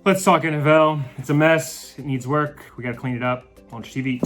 Let's talk NFL. It's a mess. It needs work. We gotta clean it up. Launch TV.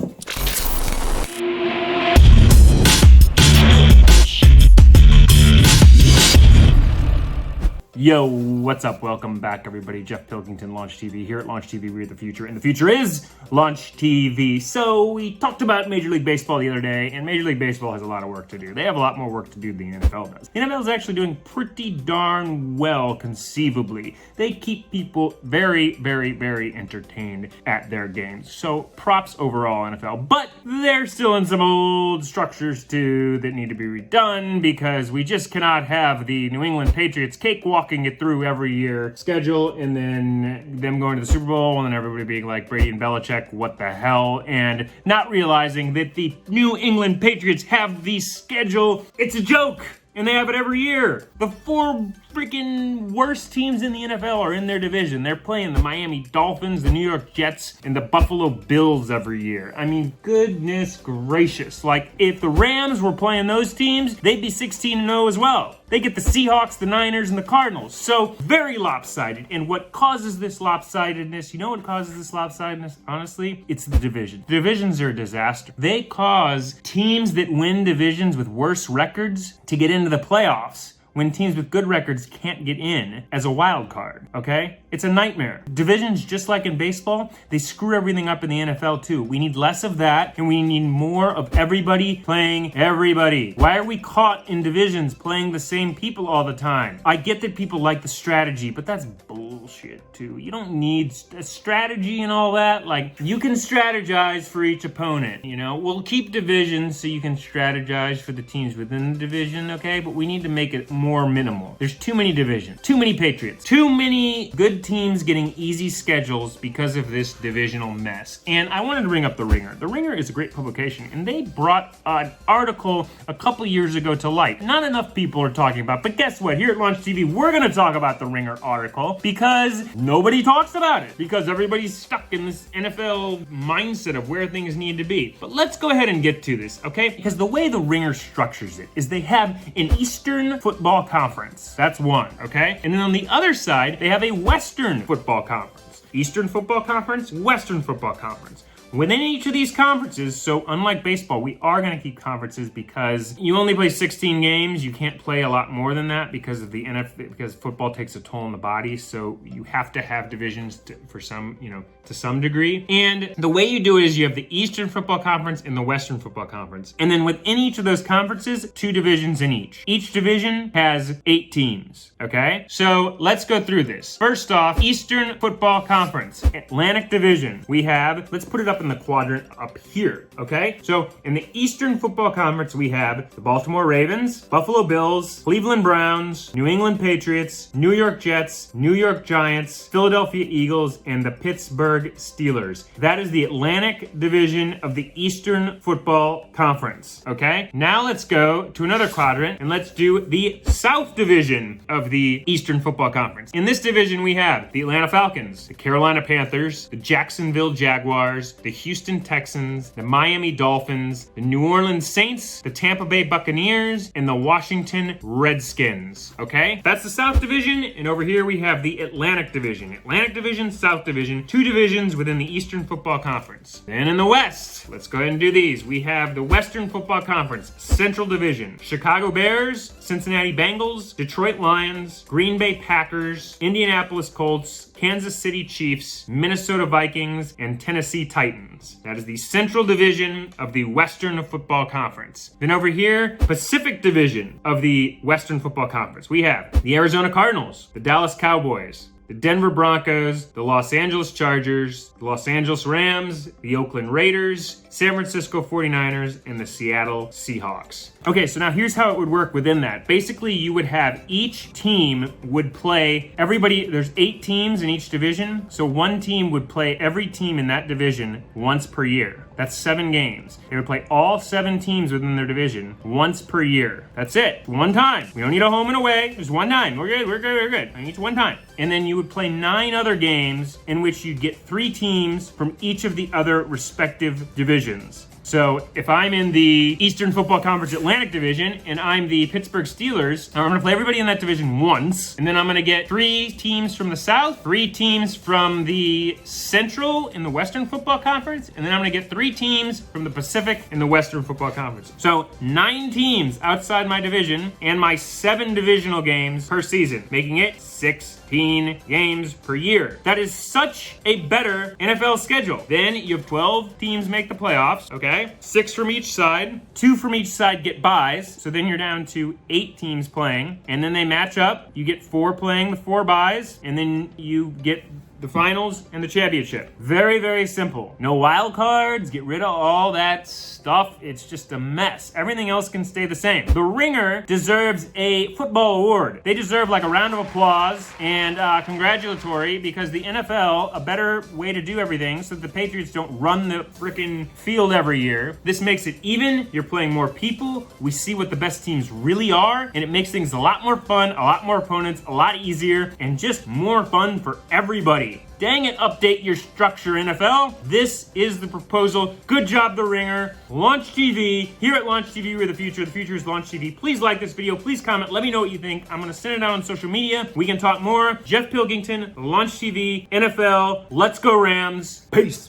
Yo, what's up? Welcome back, everybody. Geoff Pilkington, Launch TV. Here at Launch TV, we're the future, and the future is Launch TV. So we talked about Major League Baseball the other day, and Major League Baseball has a lot of work to do. They have a lot more work to do than the NFL does. The NFL is actually doing pretty darn well, conceivably. They keep people very, very, very entertained at their games. So props overall, NFL. But they're still in some old structures, too, that need to be redone, because we just cannot have the New England Patriots cakewalking it through every year schedule and then them going to the Super Bowl and then everybody being like Brady and Belichick, what the hell, and not realizing that the New England Patriots have the schedule. It's a joke. And they have it every year. The four freaking worst teams in the NFL are in their division. They're playing the Miami Dolphins, the New York Jets, and the Buffalo Bills every year. I mean, goodness gracious. Like, if the Rams were playing those teams, they'd be 16-0 as well. They get the Seahawks, the Niners, and the Cardinals. So, very lopsided. And what causes this lopsidedness, you know what causes this lopsidedness, honestly? It's the division. The divisions are a disaster. They cause teams that win divisions with worse records to get into the playoffs when teams with good records can't get in as a wild card, okay? It's a nightmare. Divisions, just like in baseball, they screw everything up in the NFL too. We need less of that, and we need more of everybody playing everybody. Why are we caught in divisions playing the same people all the time? I get that people like the strategy, but that's bullshit too. You don't need a strategy and all that. Like, you can strategize for each opponent, you know? We'll keep divisions so you can strategize for the teams within the division, okay? But we need to make it more minimal. There's too many divisions, too many Patriots, too many good teams getting easy schedules because of this divisional mess. And I wanted to bring up The Ringer. The Ringer is a great publication, and they brought an article a couple years ago to light. Not enough people are talking about, but guess what? Here at Launch TV, we're gonna talk about The Ringer article because nobody talks about it, because everybody's stuck in this NFL mindset of where things need to be. But let's go ahead and get to this, okay? Because the way The Ringer structures it is they have an Eastern Football Conference. That's one, okay? And then on the other side, they have a Western Football Conference. Eastern Football Conference, Western Football Conference. Within each of these conferences, so unlike baseball, we are going to keep conferences because you only play 16 games. You can't play a lot more than that because of the NFL, because football takes a toll on the body. So you have to have divisions for some, to some degree. And the way you do it is you have the Eastern Football Conference and the Western Football Conference. And then within each of those conferences, 2 divisions in each. Each division has 8 teams, okay? So let's go through this. First off, Eastern Football Conference, Atlantic Division. We have, let's put it up in the quadrant up here, okay? So in the Eastern Football Conference, we have the Baltimore Ravens, Buffalo Bills, Cleveland Browns, New England Patriots, New York Jets, New York Giants, Philadelphia Eagles, and the Pittsburgh Steelers. That is the Atlantic Division of the Eastern Football Conference, okay? Now let's go to another quadrant and let's do the South Division of the Eastern Football Conference. In this division, we have the Atlanta Falcons, the Carolina Panthers, the Jacksonville Jaguars, the Houston Texans, the Miami Dolphins, the New Orleans Saints, the Tampa Bay Buccaneers, and the Washington Redskins, okay? That's the South Division, and over here we have the Atlantic Division. Atlantic Division, South Division, 2 divisions within the Eastern Football Conference. Then in the West, let's go ahead and do these. We have the Western Football Conference, Central Division, Chicago Bears, Cincinnati Bengals, Detroit Lions, Green Bay Packers, Indianapolis Colts, Kansas City Chiefs, Minnesota Vikings, and Tennessee Titans. That is the Central Division of the Western Football Conference. Then over here, Pacific Division of the Western Football Conference. We have the Arizona Cardinals, the Dallas Cowboys, the Denver Broncos, the Los Angeles Chargers, the Los Angeles Rams, the Oakland Raiders, San Francisco 49ers, and the Seattle Seahawks. Okay, so now here's how it would work within that. Basically, you would have each team would play everybody. There's 8 teams in each division, so one team would play every team in that division once per year. That's 7 games. They would play all 7 teams within their division once per year. That's it. One time. We don't need a home and away. Just one time. We're good. I need it's one time. And then you would play 9 other games in which you'd get 3 teams from each of the other respective divisions. So if I'm in the Eastern Football Conference Atlantic Division and I'm the Pittsburgh Steelers, I'm going to play everybody in that division once, and then I'm going to get 3 teams from the South, 3 teams from the Central in the Western Football Conference, and then I'm going to get 3 teams from the Pacific in the Western Football Conference. So 9 teams outside my division and my 7 divisional games per season, making it 16 games per year. That is such a better NFL schedule. Then you have 12 teams make the playoffs, okay? 6 from each side. 2 from each side get byes. So then you're down to 8 teams playing. And then they match up. You get 4 playing the 4 byes. And then you get the finals and the championship. Very, very simple. No wild cards. Get rid of all that stuff. It's just a mess. Everything else can stay the same. The Ringer deserves a football award. They deserve like a round of applause and congratulatory, because the NFL, a better way to do everything so that the Patriots don't run the freaking field every year. This makes it even. You're playing more people. We see what the best teams really are, and it makes things a lot more fun, a lot more opponents, a lot easier, and just more fun for everybody. Dang it, update your structure, NFL. This is the proposal. Good job, The Ringer. Launch TV. Here at Launch TV, we're the future. The future is Launch TV. Please like this video. Please comment. Let me know what you think. I'm going to send it out on social media. We can talk more. Geoff Pilkington, Launch TV, NFL. Let's go Rams. Peace.